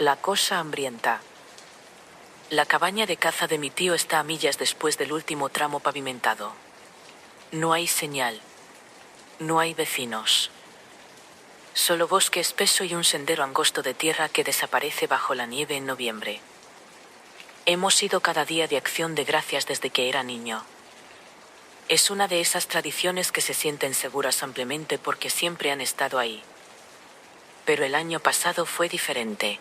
La cosa hambrienta. La cabaña de caza de mi tío está a millas después del último tramo pavimentado. No hay señal. No hay vecinos. Solo bosque espeso y un sendero angosto de tierra que desaparece bajo la nieve en noviembre. Hemos ido cada día de Acción de Gracias desde que era niño. Es una de esas tradiciones que se sienten seguras ampliamente porque siempre han estado ahí. Pero el año pasado fue diferente.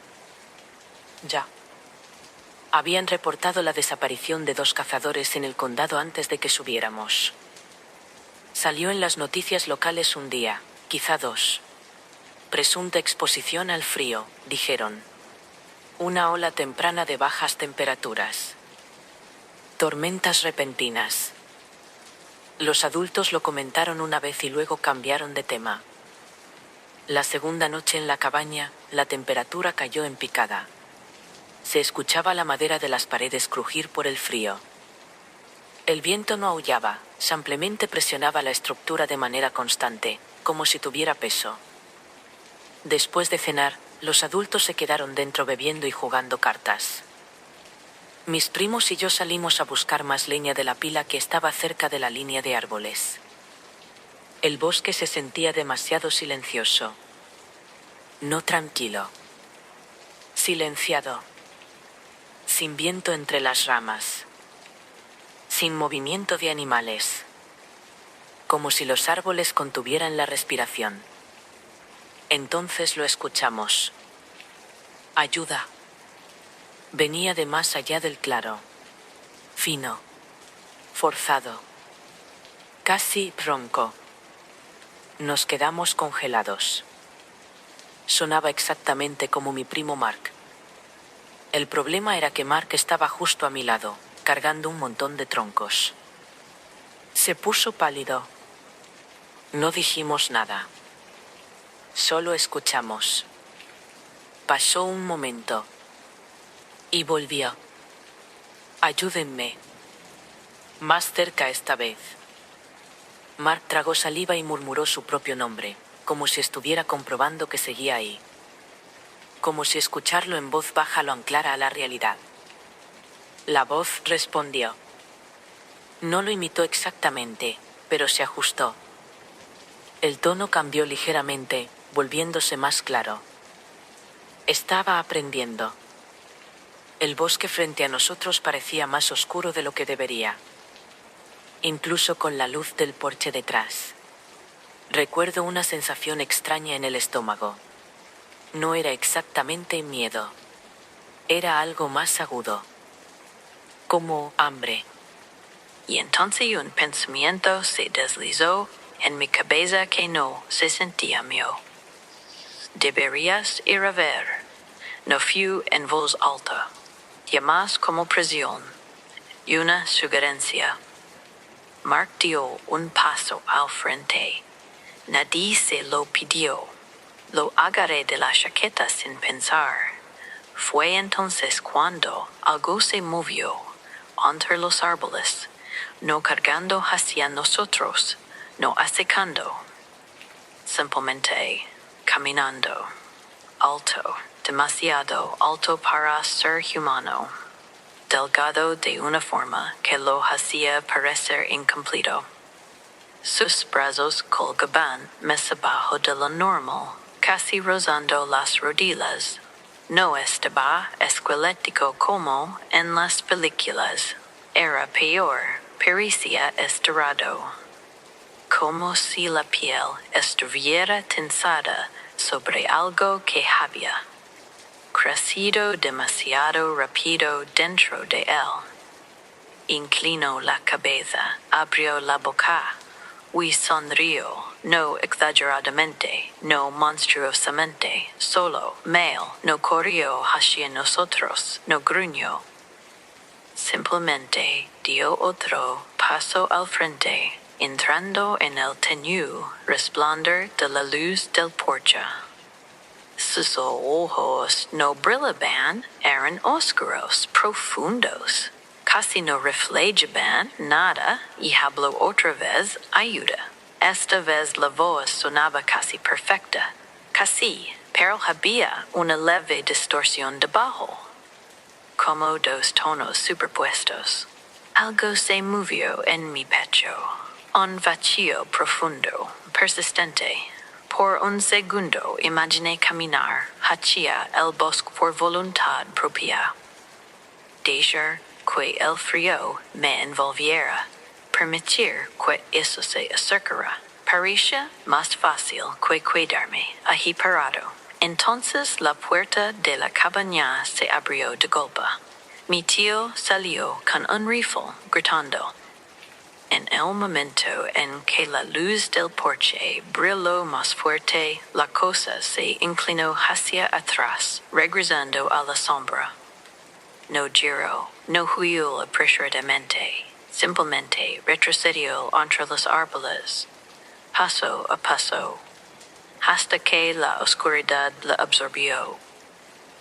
Ya. Habían reportado la desaparición de 2 cazadores en el condado antes de que subiéramos. Salió en las noticias locales un día, quizá 2. Presunta exposición al frío, dijeron. Una ola temprana de bajas temperaturas. Tormentas repentinas. Los adultos lo comentaron una vez y luego cambiaron de tema. La segunda noche en la cabaña, la temperatura cayó en picada. Se escuchaba la madera de las paredes crujir por el frío. El viento no aullaba, simplemente presionaba la estructura de manera constante, como si tuviera peso. Después de cenar, los adultos se quedaron dentro bebiendo y jugando cartas. Mis primos y yo salimos a buscar más leña de la pila que estaba cerca de la línea de árboles. El bosque se sentía demasiado silencioso. No tranquilo. Silenciado. Sin viento entre las ramas. Sin movimiento de animales. Como si los árboles contuvieran la respiración. Entonces lo escuchamos. Ayuda. Venía de más allá del claro. Fino. Forzado. Casi ronco. Nos quedamos congelados. Sonaba exactamente como mi primo Mark. El problema era que Mark estaba justo a mi lado, cargando un montón de troncos. Se puso pálido. No dijimos nada. Solo escuchamos. Pasó un momento. Y volvió. Ayúdenme. Más cerca esta vez. Mark tragó saliva y murmuró su propio nombre, como si estuviera comprobando que seguía ahí. Como si escucharlo en voz baja lo anclara a la realidad. La voz respondió. No lo imitó exactamente, pero se ajustó. El tono cambió ligeramente, volviéndose más claro. Estaba aprendiendo. El bosque frente a nosotros parecía más oscuro de lo que debería. Incluso con la luz del porche detrás. Recuerdo una sensación extraña en el estómago. No era exactamente miedo. Era algo más agudo. Como hambre. Y entonces un pensamiento se deslizó en mi cabeza que no se sentía mío. Deberías ir a ver. No fui en voz alta. Ya más como presión. Y una sugerencia. Mark dio un paso al frente. Nadie se lo pidió. Lo agarré de la chaqueta sin pensar. Fue entonces cuando algo se movió entre los árboles, no cargando hacia nosotros, no acechando, simplemente caminando, alto, demasiado alto para ser humano, delgado de una forma que lo hacía parecer incompleto. Sus brazos colgaban más abajo de lo normal, casi rozando las rodillas. No estaba esquelético como en las películas. Era peor, parecía estirado. Como si la piel estuviera tensada sobre algo que había crecido demasiado rápido dentro de él. Inclinó la cabeza, abrió la boca. Y sonrió, no exageradamente, no monstruosamente, solo, male, no corrió hacia nosotros, no gruñó. Simplemente dio otro paso al frente, entrando en el tenue resplandor de la luz del porche. Sus ojos no brillaban, eran oscuros, profundos. Casi no reflejaban nada y habló otra vez ayuda. Esta vez la voz sonaba casi perfecta, casi pero había una leve distorsión debajo, como dos tonos superpuestos. Algo se movió en mi pecho, un vacío profundo, persistente. Por un segundo imaginé caminar hacia el bosque por voluntad propia. Dejar que el frío me envolviera, permitir que eso se acercara. Parecía más fácil que quedarme ahí parado. Entonces la puerta de la cabaña se abrió de golpe. Mi tío salió con un rifle, gritando. En el momento en que la luz del porche brilló más fuerte, la cosa se inclinó hacia atrás, regresando a la sombra. No giró, no huyó apresuradamente, simplemente retrocedió entre los árboles, paso a paso, hasta que la oscuridad la absorbió.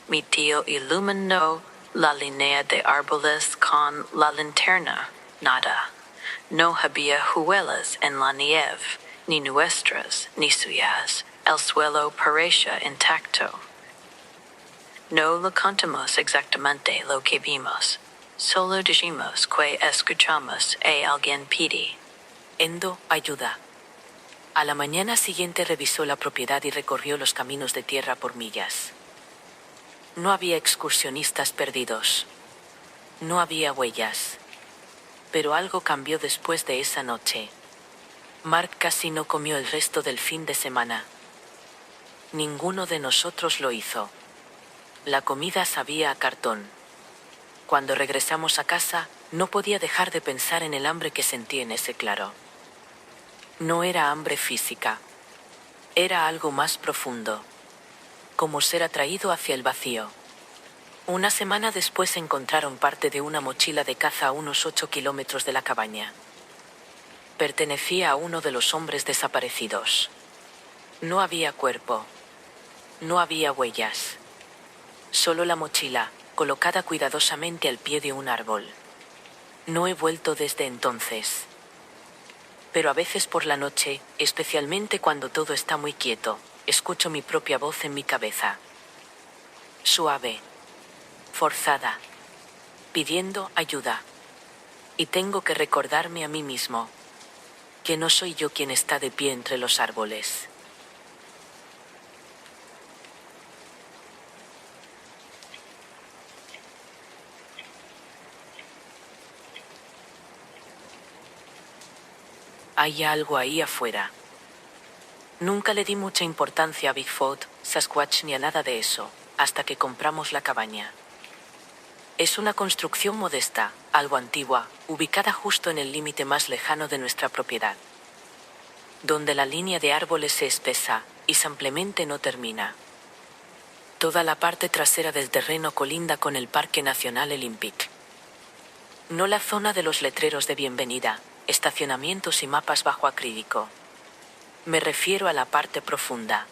Mi tío iluminó la línea de árboles con la linterna. Nada. No había huellas en la nieve, ni nuestras, ni suyas. El suelo parecía intacto. No lo contamos exactamente lo que vimos. Solo dijimos que escuchamos a alguien pedir. Endo, ayuda. A la mañana siguiente revisó la propiedad y recorrió los caminos de tierra por millas. No había excursionistas perdidos. No había huellas. Pero algo cambió después de esa noche. Mark casi no comió el resto del fin de semana. Ninguno de nosotros lo hizo. La comida sabía a cartón. Cuando regresamos a casa, no podía dejar de pensar en el hambre que sentí en ese claro. No era hambre física. Era algo más profundo. Como ser atraído hacia el vacío. Una semana después encontraron parte de una mochila de caza a unos 8 kilómetros de la cabaña. Pertenecía a uno de los hombres desaparecidos. No había cuerpo. No había huellas. Solo la mochila, colocada cuidadosamente al pie de un árbol. No he vuelto desde entonces. Pero a veces por la noche, especialmente cuando todo está muy quieto, escucho mi propia voz en mi cabeza. Suave. Forzada. Pidiendo ayuda. Y tengo que recordarme a mí mismo que no soy yo quien está de pie entre los árboles. Hay algo ahí afuera. Nunca le di mucha importancia a Bigfoot, Sasquatch ni a nada de eso, hasta que compramos la cabaña. Es una construcción modesta, algo antigua, ubicada justo en el límite más lejano de nuestra propiedad, donde la línea de árboles se espesa y simplemente no termina. Toda la parte trasera del terreno colinda con el Parque Nacional Olympic. No la zona de los letreros de bienvenida, estacionamientos y mapas bajo acrílico. Me refiero a la parte profunda.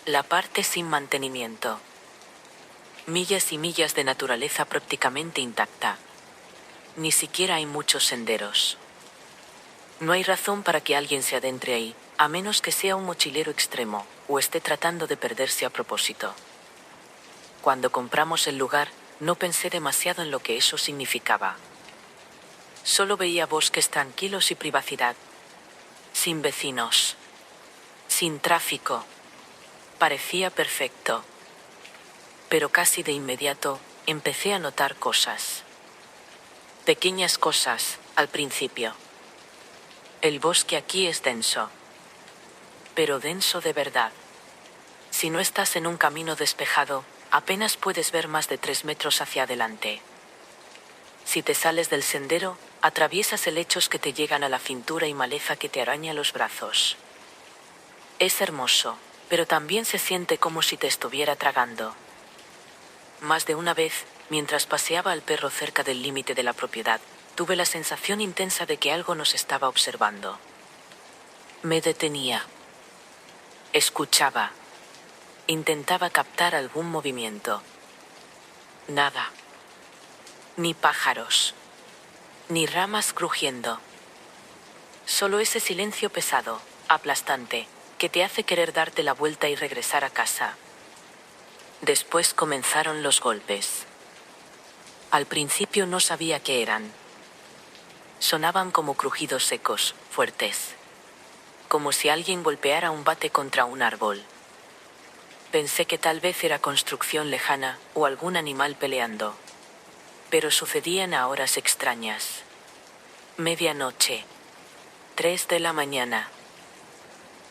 La parte sin mantenimiento. Millas y millas de naturaleza prácticamente intacta. Ni siquiera hay muchos senderos. No hay razón para que alguien se adentre ahí, a menos que sea un mochilero extremo, o esté tratando de perderse a propósito. Cuando compramos el lugar, no pensé demasiado en lo que eso significaba. Solo veía bosques tranquilos y privacidad. Sin vecinos. Sin tráfico. Parecía perfecto. Pero casi de inmediato, empecé a notar cosas. Pequeñas cosas, al principio. El bosque aquí es denso. Pero denso de verdad. Si no estás en un camino despejado, apenas puedes ver más de 3 metros hacia adelante. Si te sales del sendero, atraviesas helechos que te llegan a la cintura y maleza que te araña los brazos. Es hermoso, pero también se siente como si te estuviera tragando. Más de una vez, mientras paseaba al perro cerca del límite de la propiedad, tuve la sensación intensa de que algo nos estaba observando. Me detenía. Escuchaba. Intentaba captar algún movimiento. Nada. Ni pájaros. Ni ramas crujiendo. Solo ese silencio pesado, aplastante, que te hace querer darte la vuelta y regresar a casa, Después comenzaron los golpes. Al principio no sabía qué eran. Sonaban como crujidos secos, fuertes. Como si alguien golpeara un bate contra un árbol. Pensé que tal vez era construcción lejana o algún animal peleando. Pero sucedían a horas extrañas. Medianoche. 3 de la mañana.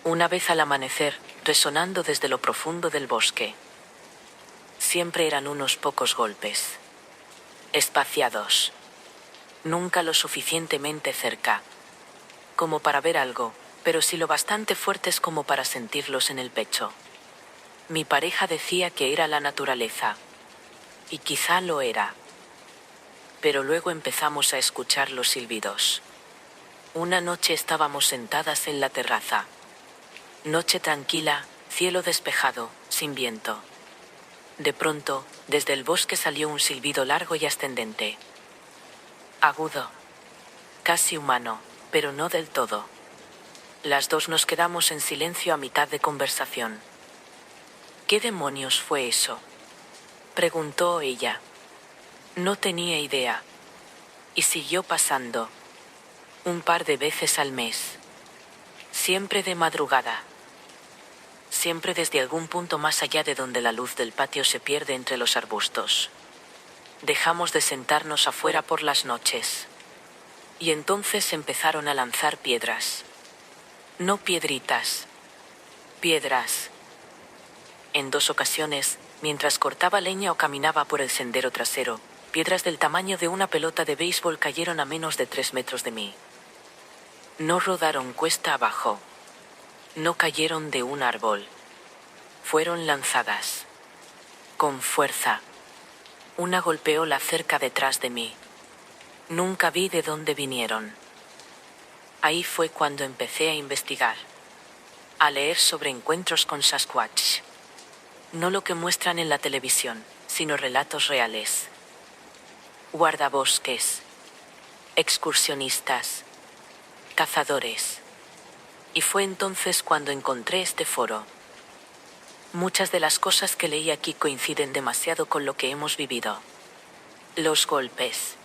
Una vez al amanecer, resonando desde lo profundo del bosque. Siempre eran unos pocos golpes. Espaciados. Nunca lo suficientemente cerca. Como para ver algo, pero sí lo bastante fuertes como para sentirlos en el pecho. Mi pareja decía que era la naturaleza. Y quizá lo era. Pero luego empezamos a escuchar los silbidos. Una noche estábamos sentadas en la terraza. Noche tranquila, cielo despejado, sin viento. De pronto, desde el bosque salió un silbido largo y ascendente. Agudo. Casi humano, pero no del todo. Las dos nos quedamos en silencio a mitad de conversación. ¿Qué demonios fue eso?, preguntó ella. No tenía idea. Y siguió pasando. Un par de veces al mes. Siempre de madrugada. Siempre desde algún punto más allá de donde la luz del patio se pierde entre los arbustos. Dejamos de sentarnos afuera por las noches. Y entonces empezaron a lanzar piedras. No piedritas. Piedras. En 2 ocasiones, mientras cortaba leña o caminaba por el sendero trasero, piedras del tamaño de una pelota de béisbol cayeron a menos de 3 metros de mí. No rodaron cuesta abajo. No cayeron de un árbol. Fueron lanzadas. Con fuerza. Una golpeó la cerca detrás de mí. Nunca vi de dónde vinieron. Ahí fue cuando empecé a investigar. A leer sobre encuentros con Sasquatch. No lo que muestran en la televisión, sino relatos reales. Guardabosques. Excursionistas. Cazadores. Y fue entonces cuando encontré este foro. Muchas de las cosas que leí aquí coinciden demasiado con lo que hemos vivido. Los golpes.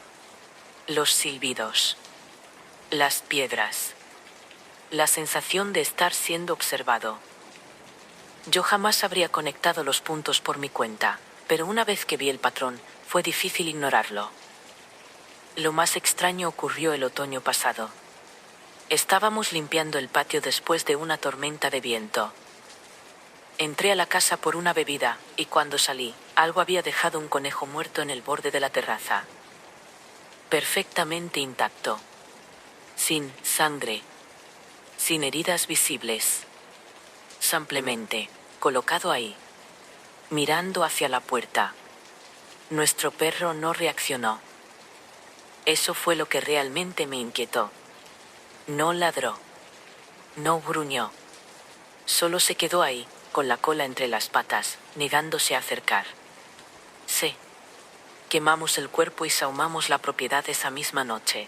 Los silbidos. Las piedras. La sensación de estar siendo observado. Yo jamás habría conectado los puntos por mi cuenta, pero una vez que vi el patrón, fue difícil ignorarlo. Lo más extraño ocurrió el otoño pasado. Estábamos limpiando el patio después de una tormenta de viento. Entré a la casa por una bebida, y cuando salí, algo había dejado un conejo muerto en el borde de la terraza. Perfectamente intacto. Sin sangre. Sin heridas visibles. Simplemente, colocado ahí. Mirando hacia la puerta. Nuestro perro no reaccionó. Eso fue lo que realmente me inquietó. No ladró. No gruñó. Solo se quedó ahí, con la cola entre las patas, negándose a acercar. Sí. Quemamos el cuerpo y sahumamos la propiedad esa misma noche.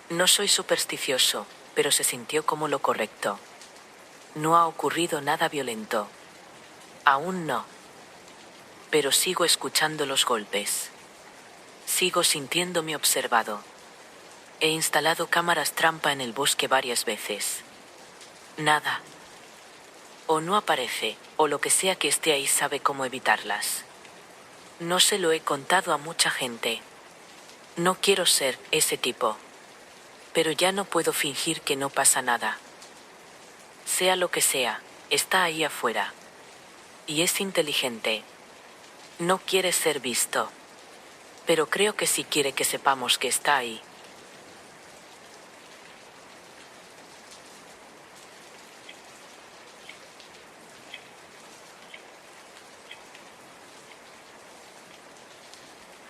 No soy supersticioso, pero se sintió como lo correcto. No ha ocurrido nada violento. Aún no. Pero sigo escuchando los golpes. Sigo sintiéndome observado. He instalado cámaras trampa en el bosque varias veces. Nada. O no aparece, o lo que sea que esté ahí sabe cómo evitarlas. No se lo he contado a mucha gente. No quiero ser ese tipo. Pero ya no puedo fingir que no pasa nada. Sea lo que sea, está ahí afuera. Y es inteligente. No quiere ser visto. Pero creo que sí quiere que sepamos que está ahí.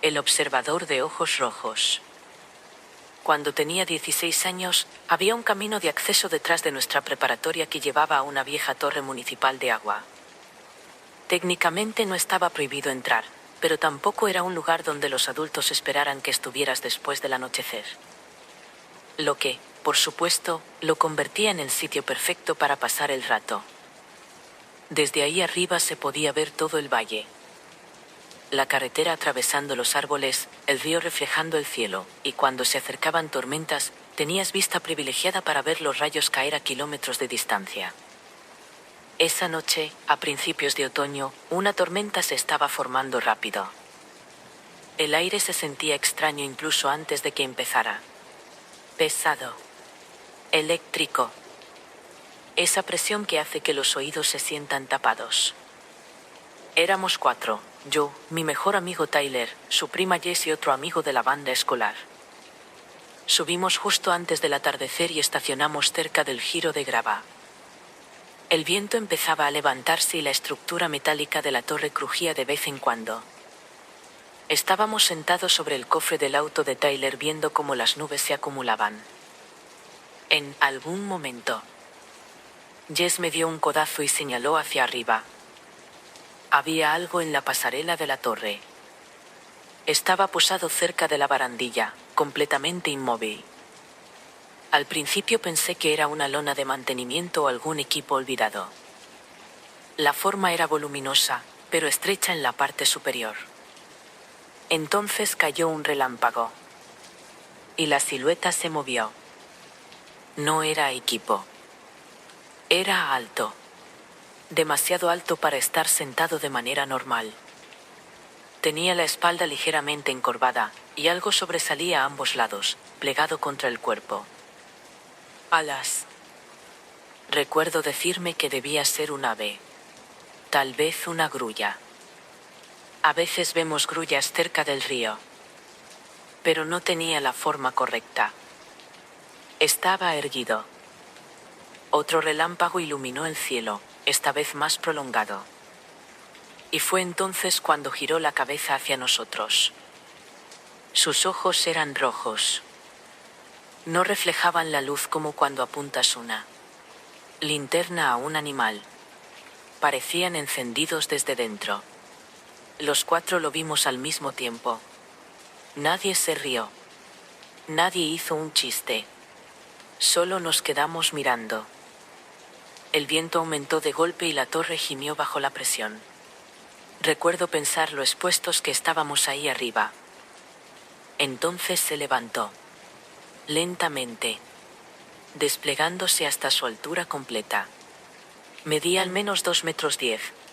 El observador de ojos rojos. Cuando tenía 16 años, había un camino de acceso detrás de nuestra preparatoria que llevaba a una vieja torre municipal de agua. Técnicamente no estaba prohibido entrar, pero tampoco era un lugar donde los adultos esperaran que estuvieras después del anochecer. Lo que, por supuesto, lo convertía en el sitio perfecto para pasar el rato. Desde ahí arriba se podía ver todo el valle. La carretera atravesando los árboles, el río reflejando el cielo, y cuando se acercaban tormentas, tenías vista privilegiada para ver los rayos caer a kilómetros de distancia. Esa noche, a principios de otoño, una tormenta se estaba formando rápido. El aire se sentía extraño incluso antes de que empezara. Pesado. Eléctrico. Esa presión que hace que los oídos se sientan tapados. Éramos 4, yo, mi mejor amigo Tyler, su prima Jess y otro amigo de la banda escolar. Subimos justo antes del atardecer y estacionamos cerca del giro de grava. El viento empezaba a levantarse y la estructura metálica de la torre crujía de vez en cuando. Estábamos sentados sobre el cofre del auto de Tyler viendo cómo las nubes se acumulaban. En algún momento, Jess me dio un codazo y señaló hacia arriba. Había algo en la pasarela de la torre. Estaba posado cerca de la barandilla, completamente inmóvil. Al principio pensé que era una lona de mantenimiento o algún equipo olvidado. La forma era voluminosa, pero estrecha en la parte superior. Entonces cayó un relámpago. Y la silueta se movió. No era equipo. Era alto. Demasiado alto para estar sentado de manera normal. Tenía la espalda ligeramente encorvada, y algo sobresalía a ambos lados, plegado contra el cuerpo. Alas. Recuerdo decirme que debía ser un ave. Tal vez una grulla. A veces vemos grullas cerca del río. Pero no tenía la forma correcta. Estaba erguido. Otro relámpago iluminó el cielo, esta vez más prolongado. Y fue entonces cuando giró la cabeza hacia nosotros. Sus ojos eran rojos. No reflejaban la luz como cuando apuntas una linterna a un animal. Parecían encendidos desde dentro. Los 4 lo vimos al mismo tiempo. Nadie se rió. Nadie hizo un chiste. Solo nos quedamos mirando. El viento aumentó de golpe y la torre gimió bajo la presión. Recuerdo pensar lo expuestos que estábamos ahí arriba. Entonces se levantó. Lentamente. Desplegándose hasta su altura completa. Medía al menos 2,10 metros,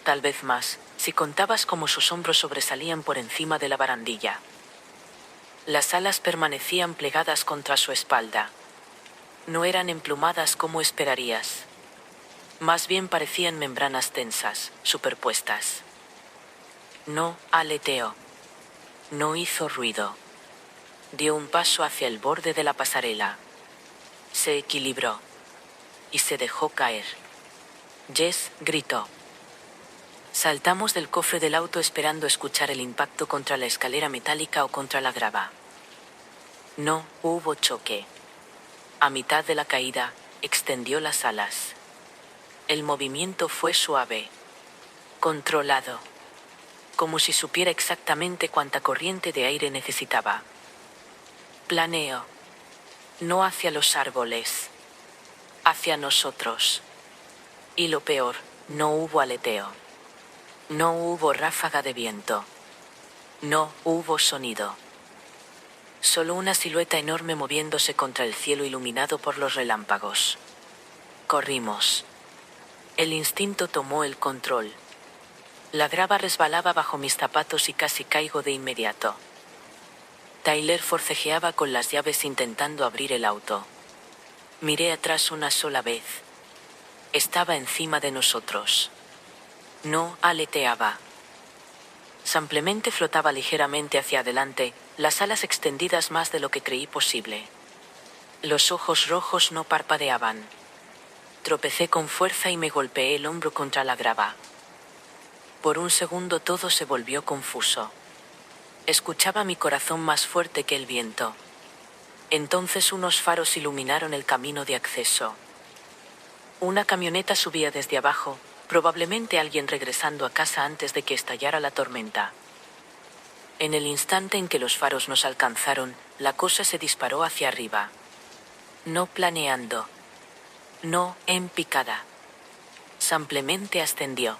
tal vez más, si contabas cómo sus hombros sobresalían por encima de la barandilla. Las alas permanecían plegadas contra su espalda. No eran emplumadas como esperarías. Más bien parecían membranas tensas, superpuestas. No aleteó. No hizo ruido. Dio un paso hacia el borde de la pasarela. Se equilibró. Y se dejó caer. Jess gritó. Saltamos del cofre del auto esperando escuchar el impacto contra la escalera metálica o contra la grava. No hubo choque. A mitad de la caída, extendió las alas. El movimiento fue suave. Controlado. Como si supiera exactamente cuánta corriente de aire necesitaba. Planeó. No hacia los árboles. Hacia nosotros. Y lo peor, no hubo aleteo. No hubo ráfaga de viento. No hubo sonido. Solo una silueta enorme moviéndose contra el cielo iluminado por los relámpagos. Corrimos. El instinto tomó el control. La grava resbalaba bajo mis zapatos y casi caigo de inmediato. Tyler forcejeaba con las llaves intentando abrir el auto. Miré atrás una sola vez. Estaba encima de nosotros. No aleteaba. Simplemente flotaba ligeramente hacia adelante, las alas extendidas más de lo que creí posible. Los ojos rojos no parpadeaban. Tropecé con fuerza y me golpeé el hombro contra la grava. Por un segundo todo se volvió confuso. Escuchaba mi corazón más fuerte que el viento. Entonces unos faros iluminaron el camino de acceso. Una camioneta subía desde abajo, probablemente alguien regresando a casa antes de que estallara la tormenta. En el instante en que los faros nos alcanzaron, la cosa se disparó hacia arriba. No planeando. No en picada. Simplemente ascendió.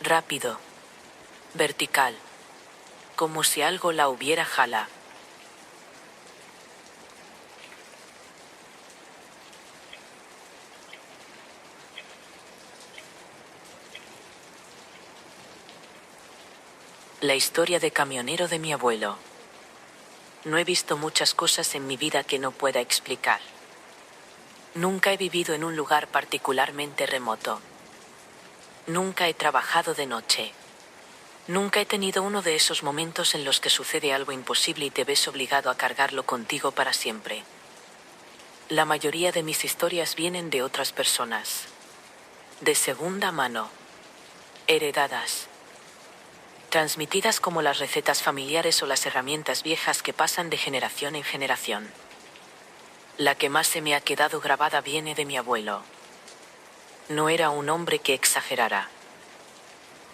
Rápido. Vertical. Como si algo la hubiera jalado. La historia de camionero de mi abuelo. No he visto muchas cosas en mi vida que no pueda explicar. Nunca he vivido en un lugar particularmente remoto. Nunca he trabajado de noche. Nunca he tenido uno de esos momentos en los que sucede algo imposible y te ves obligado a cargarlo contigo para siempre. La mayoría de mis historias vienen de otras personas. De segunda mano. Heredadas. Transmitidas como las recetas familiares o las herramientas viejas que pasan de generación en generación. La que más se me ha quedado grabada viene de mi abuelo. No era un hombre que exagerara.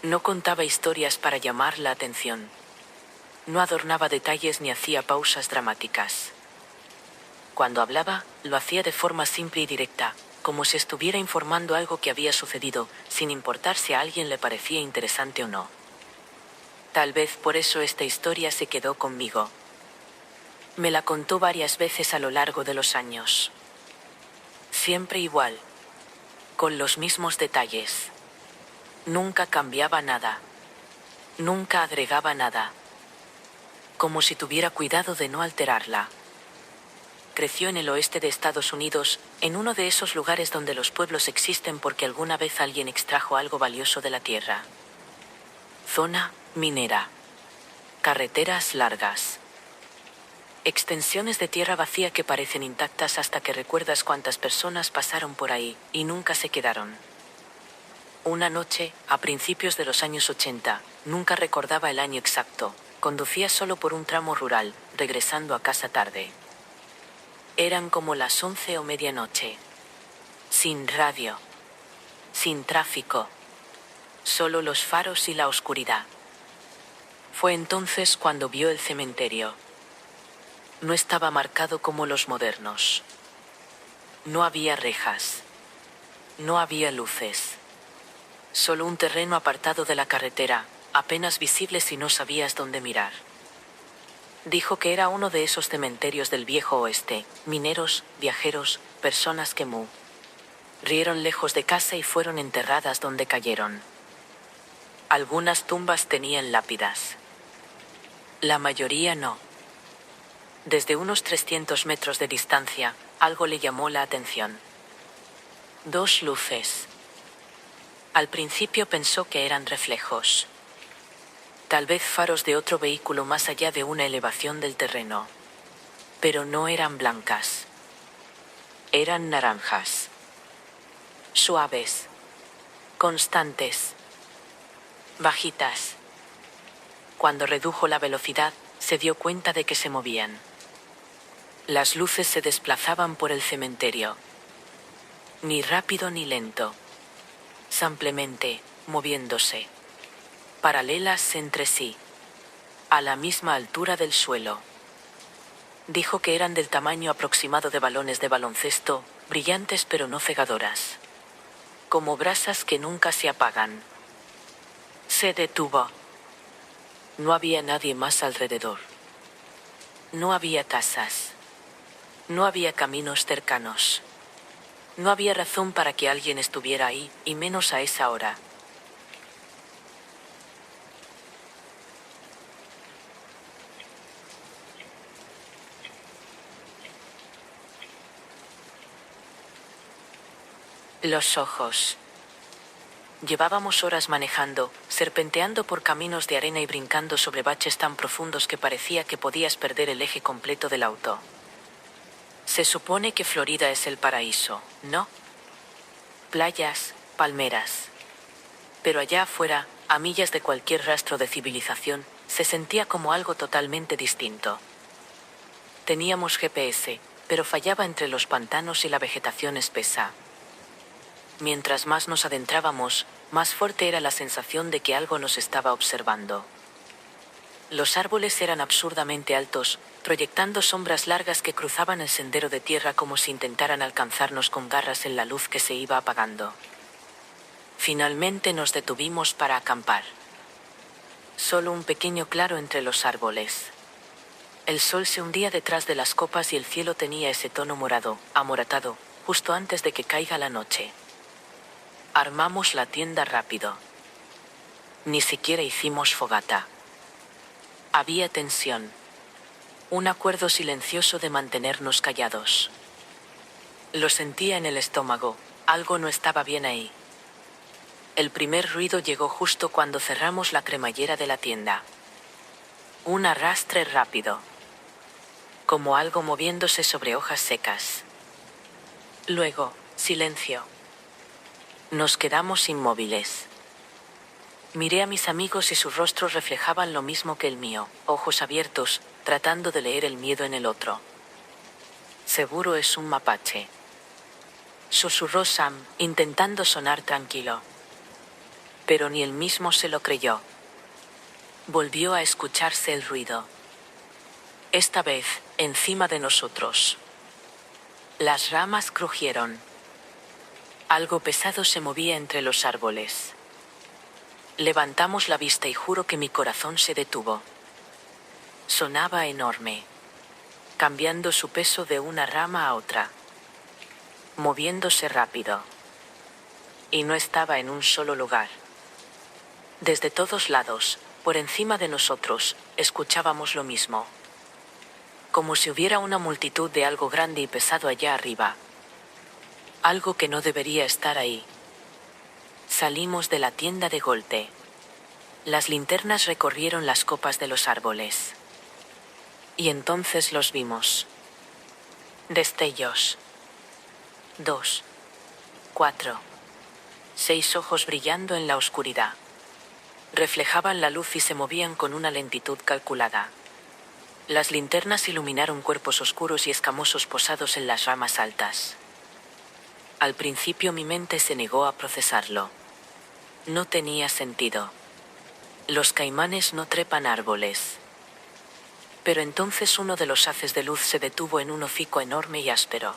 No contaba historias para llamar la atención. No adornaba detalles ni hacía pausas dramáticas. Cuando hablaba, lo hacía de forma simple y directa, como si estuviera informando algo que había sucedido, sin importar si a alguien le parecía interesante o no. Tal vez por eso esta historia se quedó conmigo. Me la contó varias veces a lo largo de los años. Siempre igual. Con los mismos detalles. Nunca cambiaba nada. Nunca agregaba nada. Como si tuviera cuidado de no alterarla. Creció en el oeste de Estados Unidos, en uno de esos lugares donde los pueblos existen porque alguna vez alguien extrajo algo valioso de la tierra. Zona minera. Carreteras largas. Extensiones de tierra vacía que parecen intactas hasta que recuerdas cuántas personas pasaron por ahí, y nunca se quedaron. Una noche, a principios de los años 80, nunca recordaba el año exacto, conducía solo por un tramo rural, regresando a casa tarde. Eran como las 11 o medianoche. Sin radio. Sin tráfico. Solo los faros y la oscuridad. Fue entonces cuando vio el cementerio. No estaba marcado como los modernos. No había rejas. No había luces. Solo un terreno apartado de la carretera, apenas visible si no sabías dónde mirar. Dijo que era uno de esos cementerios del viejo oeste, mineros, viajeros, personas que rieron lejos de casa y fueron enterradas donde cayeron. Algunas tumbas tenían lápidas. La mayoría no. Desde unos 300 metros de distancia, algo le llamó la atención. 2 luces. Al principio pensó que eran reflejos. Tal vez faros de otro vehículo más allá de una elevación del terreno. Pero no eran blancas. Eran naranjas. Suaves. Constantes. Bajitas. Cuando redujo la velocidad, se dio cuenta de que se movían. Las luces se desplazaban por el cementerio. Ni rápido ni lento. Simplemente, moviéndose. Paralelas entre sí. A la misma altura del suelo. Dijo que eran del tamaño aproximado de balones de baloncesto, brillantes pero no cegadoras. Como brasas que nunca se apagan. Se detuvo. No había nadie más alrededor. No había casas. No había caminos cercanos. No había razón para que alguien estuviera ahí, y menos a esa hora. Los ojos. Llevábamos horas manejando, serpenteando por caminos de arena y brincando sobre baches tan profundos que parecía que podías perder el eje completo del auto. Se supone que Florida es el paraíso, ¿no? Playas, palmeras. Pero allá afuera, a millas de cualquier rastro de civilización, se sentía como algo totalmente distinto. Teníamos GPS, pero fallaba entre los pantanos y la vegetación espesa. Mientras más nos adentrábamos, más fuerte era la sensación de que algo nos estaba observando. Los árboles eran absurdamente altos, proyectando sombras largas que cruzaban el sendero de tierra como si intentaran alcanzarnos con garras en la luz que se iba apagando. Finalmente nos detuvimos para acampar. Solo un pequeño claro entre los árboles. El sol se hundía detrás de las copas y el cielo tenía ese tono morado, amoratado, justo antes de que caiga la noche. Armamos la tienda rápido. Ni siquiera hicimos fogata. Había tensión. Un acuerdo silencioso de mantenernos callados. Lo sentía en el estómago, algo no estaba bien ahí. El primer ruido llegó justo cuando cerramos la cremallera de la tienda. Un arrastre rápido. Como algo moviéndose sobre hojas secas. Luego, silencio. Nos quedamos inmóviles. Miré a mis amigos y sus rostros reflejaban lo mismo que el mío, ojos abiertos, tratando de leer el miedo en el otro. Seguro es un mapache. Susurró Sam, intentando sonar tranquilo. Pero ni él mismo se lo creyó. Volvió a escucharse el ruido. Esta vez, encima de nosotros. Las ramas crujieron. Algo pesado se movía entre los árboles. Levantamos la vista y juro que mi corazón se detuvo. Sonaba enorme, cambiando su peso de una rama a otra, moviéndose rápido. Y no estaba en un solo lugar. Desde todos lados, por encima de nosotros, escuchábamos lo mismo. Como si hubiera una multitud de algo grande y pesado allá arriba. Algo que no debería estar ahí. Salimos de la tienda de golpe. Las linternas recorrieron las copas de los árboles. Y entonces los vimos. Destellos. 2, 4, 6 ojos brillando en la oscuridad. Reflejaban la luz y se movían con una lentitud calculada. Las linternas iluminaron cuerpos oscuros y escamosos posados en las ramas altas. Al principio mi mente se negó a procesarlo. No tenía sentido. Los caimanes no trepan árboles. Pero entonces uno de los haces de luz se detuvo en un hocico enorme y áspero.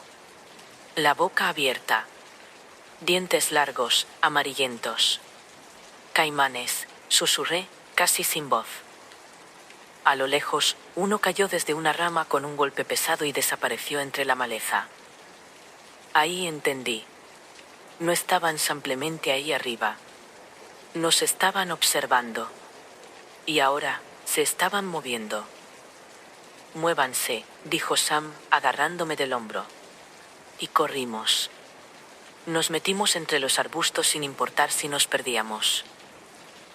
La boca abierta. Dientes largos, amarillentos. Caimanes, susurré, casi sin voz. A lo lejos, uno cayó desde una rama con un golpe pesado y desapareció entre la maleza. Ahí entendí. No estaban simplemente ahí arriba. Nos estaban observando. Y ahora, se estaban moviendo. Muévanse, dijo Sam, agarrándome del hombro. Y corrimos. Nos metimos entre los arbustos sin importar si nos perdíamos.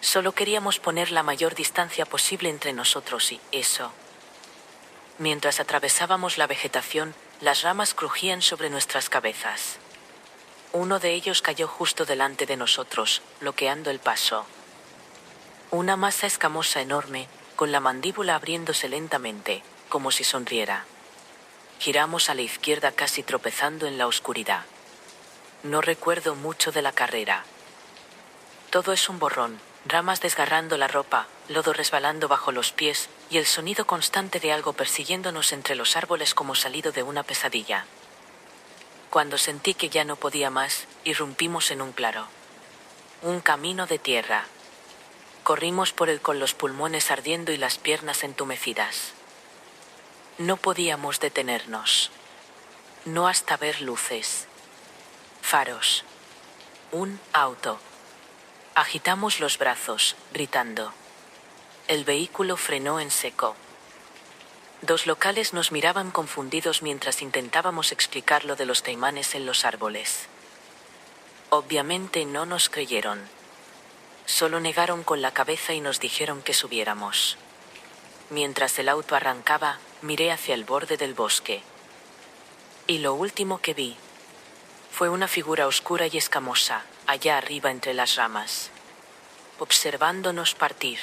Solo queríamos poner la mayor distancia posible entre nosotros y eso. Mientras atravesábamos la vegetación, las ramas crujían sobre nuestras cabezas. Uno de ellos cayó justo delante de nosotros, bloqueando el paso. Una masa escamosa enorme, con la mandíbula abriéndose lentamente, como si sonriera. Giramos a la izquierda casi tropezando en la oscuridad. No recuerdo mucho de la carrera. Todo es un borrón, ramas desgarrando la ropa, lodo resbalando bajo los pies, y el sonido constante de algo persiguiéndonos entre los árboles como salido de una pesadilla. Cuando sentí que ya no podía más, irrumpimos en un claro. Un camino de tierra. Corrimos por él con los pulmones ardiendo y las piernas entumecidas. No podíamos detenernos. No hasta ver luces. Faros. Un auto. Agitamos los brazos, gritando. El vehículo frenó en seco. Dos locales nos miraban confundidos mientras intentábamos explicar lo de los caimanes en los árboles. Obviamente no nos creyeron. Solo negaron con la cabeza y nos dijeron que subiéramos. Mientras el auto arrancaba, miré hacia el borde del bosque. Y lo último que vi fue una figura oscura y escamosa, allá arriba entre las ramas, observándonos partir.